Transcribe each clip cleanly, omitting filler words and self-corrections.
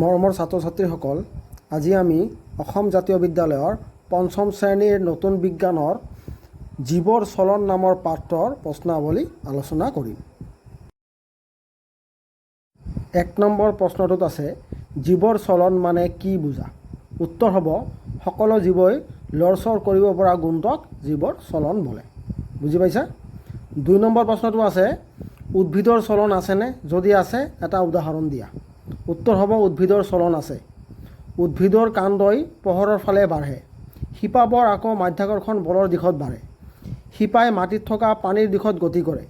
মৰমৰ ছাত্ৰ ছাত্ৰীসকল, আজি আমি অসম জাতীয় বিদ্যালয়ৰ পঞ্চম শ্ৰেণীৰ নতুন বিজ্ঞানৰ জীৱৰ চলন নামৰ পাঠৰ প্ৰশ্নাৱলী আলোচনা কৰিম। ১ নম্বৰ প্ৰশ্নটোত আছে, জীৱৰ চলন মানে কি বুজা? উত্তৰ হ'ব, সকলো জীৱই লৰচৰ কৰিব পৰা গুণটোক জীৱৰ চলন বোলে। বুজি পাইছা? ২ নম্বৰ প্ৰশ্নটো আছে, উদ্ভিদৰ চলন আছেনে? যদি আছে, এটা উদাহৰণ দিয়া। উত্তৰ হ'ব, উদ্ভিদৰ চলন আছে। উদ্ভিদৰ কাণ্ডই পোহৰৰ ফালে বাঢ়ে। শিপাবোৰ আকৌ মাধ্যাকৰ্ষণ বলৰ দিশত বাঢ়ে। শিপাই মাটিত থকা পানীৰ দিশত গতি কৰে।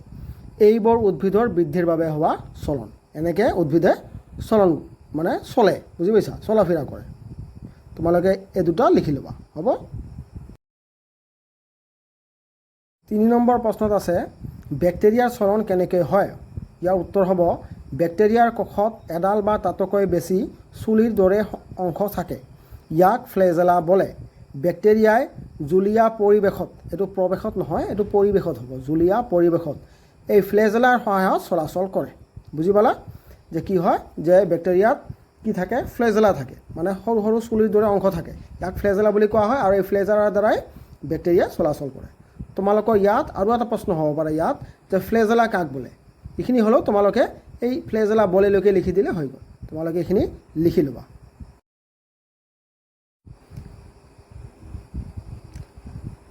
এইবোৰ উদ্ভিদৰ বৃদ্ধিৰ বাবে হোৱা চলন। এনেকৈ উদ্ভিদে চলন মানে চলে। বুজি পাইছা? চলা ফিৰা কৰে। তোমালোকে এই দুটা লিখি ল'বা, হ'ব? ৩ নম্বৰ প্ৰশ্নত আছে, বেক্টেৰিয়াৰ চলন কেনেকৈ হয়? ইয়াৰ উত্তৰ হ'ব, বেক্টেৰিয়াৰ কোষত এডাল বা তাতকৈ বেছি চুলিৰ দৰে অংশ থাকে। ইয়াক ফ্লেজেলা বোলে। বেক্টেৰিয়াই জুলীয়া পৰিৱেশত, এইটো প্ৰৱেশত নহয়, এইটো পৰিৱেশত হ'ব, জুলীয়া পৰিৱেশত এই ফ্লেজেলাৰ সহায়ত চলাচল কৰে। বুজি পালা? যে কি হয়, যে বেক্টেৰিয়াত কি থাকে? ফ্লেজেলা থাকে, মানে সৰু সৰু চুলিৰ দৰে অংশ থাকে। ইয়াক ফ্লেজেলা বুলি কোৱা হয়, আৰু এই ফ্লেজেলাৰ দ্বাৰাই বেক্টেৰিয়া চলাচল কৰে। তোমালোকৰ ইয়াত আৰু এটা প্ৰশ্ন হ'ব পাৰে ইয়াত, যে ফ্লেজেলা কাক বোলে? এইখিনি হ'লেও তোমালোকে এই ফ্লেজেলা বলেলৈকে লিখি দিলে হৈ গ'ল। তোমালোকে এইখিনি লিখি ল'বা।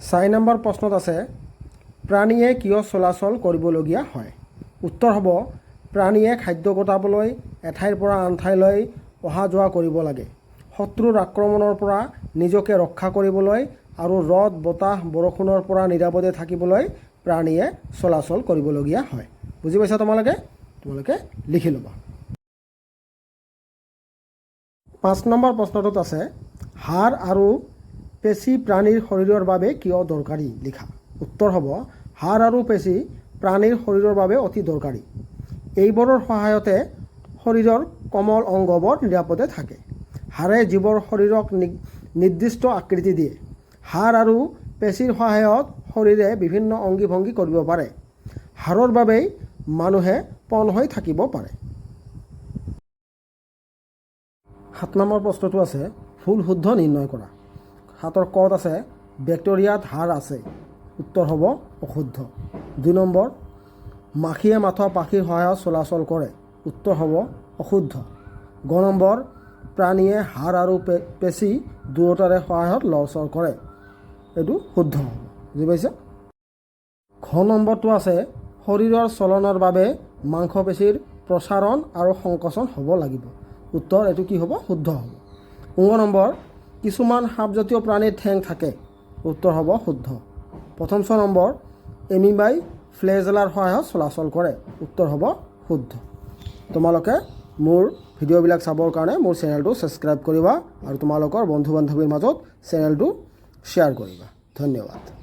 ৪ নম্বৰ প্ৰশ্নত আছে, প্ৰাণীয়ে কিয় চলাচল কৰিবলগীয়া হয়? উত্তৰ হ'ব, প্ৰাণীয়ে খাদ্য গোটাবলৈ এঠাইৰ পৰা আন ঠাইলৈ অহা যোৱা কৰিব লাগে। শত্ৰুৰ আক্ৰমণৰ পৰা নিজকে ৰক্ষা কৰিবলৈ আৰু ৰ'দ, বতাহ, বৰষুণৰ পৰা নিৰাপদে থাকিবলৈ প্ৰাণীয়ে চলাচল কৰিবলগীয়া হয়। বুজি পাইছা তোমালোকে? তোমালোকে লিখি ল'বা। ৫ নম্বৰ প্ৰশ্নটোত আছে, হাড় আৰু পেশী প্ৰাণীৰ শৰীৰৰ বাবে কিয় দৰকাৰী? লিখা। উত্তৰ হ'ব, হাড় আৰু পেশী প্ৰাণীৰ শৰীৰৰ বাবে অতি দৰকাৰী। এইবোৰৰ সহায়তে শৰীৰৰ কোমল অংগবোৰ নিৰাপদে থাকে। হাড়ে জীৱৰ শৰীৰক নিৰ্দিষ্ট আকৃতি দিয়ে। হাড় আৰু পেশীৰ সহায়ত শৰীৰে বিভিন্ন অংগী ভংগী কৰিব পাৰে। হাড়ৰ বাবেই মানুহে পণ হৈ থাকিব পাৰে। ৭ নম্বৰ প্ৰশ্নটো আছে, ভুল শুদ্ধ নিৰ্ণয় কৰা। ৭ৰ ক'ত আছে, বেক্টেৰিয়াত হাড় আছে। উত্তৰ হ'ব অশুদ্ধ। ২ নম্বৰ, মাখিয়ে মাথো পাখিৰ সহায়ত চলাচল কৰে। উত্তৰ হ'ব অশুদ্ধ। গ নম্বৰ, প্ৰাণীয়ে হাড় আৰু পেশী দুয়োটাৰে সহায়ত লৰচৰ কৰে। এইটো শুদ্ধ হ'ব। বুজি পাইছে? ঘ নম্বৰটো আছে, শৰীৰৰ চলনৰ বাবে মাংসপেশীৰ প্ৰসাৰণ আৰু সংকোচন হ'ব লাগিব। উত্তৰ, এইটো কি হ'ব? শুদ্ধ হ'ব। ঙ নম্বৰ, কিছুমান সাপজাতীয় প্ৰাণীৰ ঠেং থাকে। উত্তৰ হ'ব শুদ্ধ। প্ৰথম ৬ নম্বৰ, এমিবাই ফ্লেজেলাৰ সহায়ত চলাচল কৰে। উত্তৰ হ'ব শুদ্ধ। তোমালোকে মোৰ ভিডিঅ'বিলাক চাবৰ কাৰণে মোৰ চেনেলটো ছাবস্ক্ৰাইব কৰিবা আৰু তোমালোকৰ বন্ধু বান্ধৱীৰ মাজত চেনেলটো শ্বেয়াৰ কৰিবা। ধন্যবাদ।